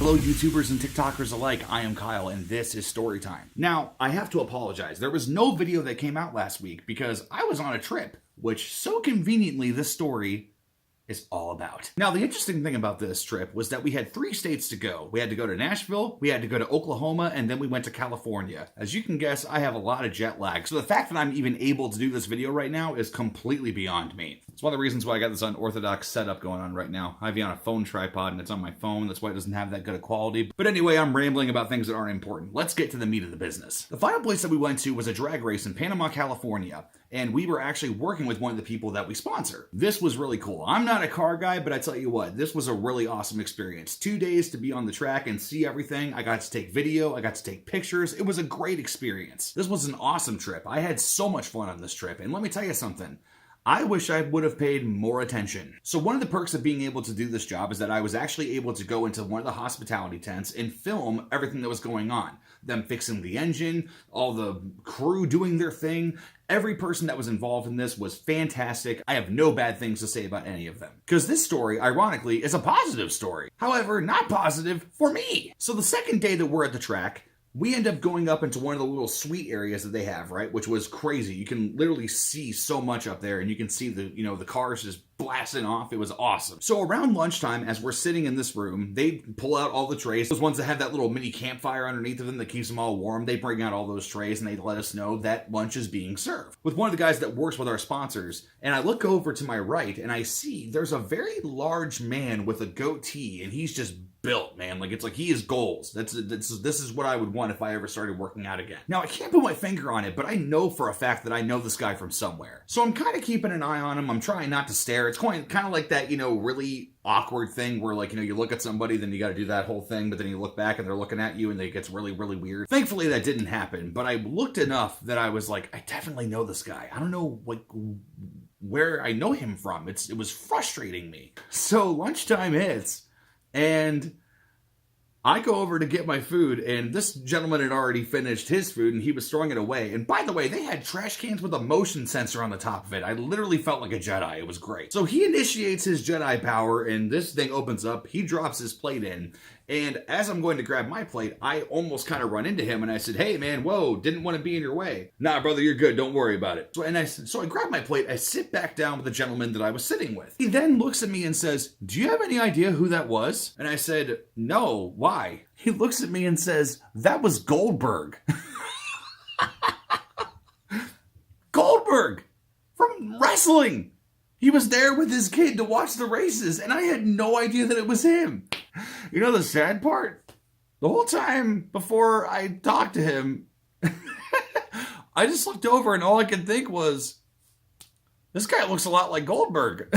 Hello, YouTubers and TikTokers alike. I am Kyle, and this is Storytime. Now, I have to apologize. There was no video that came out last week because I was on a trip, which so conveniently this story is all about. Now, the interesting thing about this trip was that we had 3 states to go. We had to go to Nashville, we had to go to Oklahoma, and then we went to California. As you can guess, I have a lot of jet lag, so the fact that I'm even able to do this video right now is completely beyond me. It's one of the reasons why I got this unorthodox setup going on right now. I have you on a phone tripod, and it's on my phone. That's why it doesn't have that good a quality. But anyway, I'm rambling about things that aren't important. Let's get to the meat of the business. The final place that we went to was a drag race in Panama, California, and we were actually working with one of the people that we sponsor. This was really cool. I'm not a car guy, but I tell you what, this was a really awesome experience. 2 days to be on the track and see everything. I got to take video, I got to take pictures. It was a great experience. This was an awesome trip. I had so much fun on this trip, and let me tell you something. I wish I would have paid more attention. So one of the perks of being able to do this job is that I was actually able to go into one of the hospitality tents and film everything that was going on. Them fixing the engine, all the crew doing their thing. Every person that was involved in this was fantastic. I have no bad things to say about any of them. Because this story, ironically, is a positive story. However, not positive for me. So the second day that we're at the track, we end up going up into one of the little suite areas that they have, right? Which was crazy. You can literally see so much up there, and you can see the cars just blasting off. It was awesome. So around lunchtime, as we're sitting in this room, they pull out all the trays. Those ones that have that little mini campfire underneath of them that keeps them all warm. They bring out all those trays and they let us know that lunch is being served. With one of the guys that works with our sponsors, and I look over to my right and I see there's a very large man with a goatee, and he's just built, man. It's like he is goals. This is what I would want if I ever started working out again. Now, I can't put my finger on it, but I know for a fact that I know this guy from somewhere. So I'm kind of keeping an eye on him. I'm trying not to stare. It's kind of like that, really awkward thing where, you look at somebody, then you got to do that whole thing, but then you look back and they're looking at you and it gets really, really weird. Thankfully, that didn't happen, but I looked enough that I was like, I definitely know this guy. I don't know, where I know him from. It was frustrating me. So lunchtime hits, and I go over to get my food, and this gentleman had already finished his food, and he was throwing it away. And by the way, they had trash cans with a motion sensor on the top of it. I literally felt like a Jedi. It was great. So he initiates his Jedi power, and this thing opens up. He drops his plate in, and as I'm going to grab my plate, I almost kind of run into him, and I said, "Hey, man, whoa, didn't want to be in your way." "Nah, brother, you're good. Don't worry about it." So I grab my plate. I sit back down with the gentleman that I was sitting with. He then looks at me and says, "Do you have any idea who that was?" And I said, "No, why?" He looks at me and says, "That was Goldberg." Goldberg from wrestling. He was there with his kid to watch the races, and I had no idea that it was him. You know the sad part? The whole time before I talked to him, I just looked over and all I could think was, this guy looks a lot like Goldberg.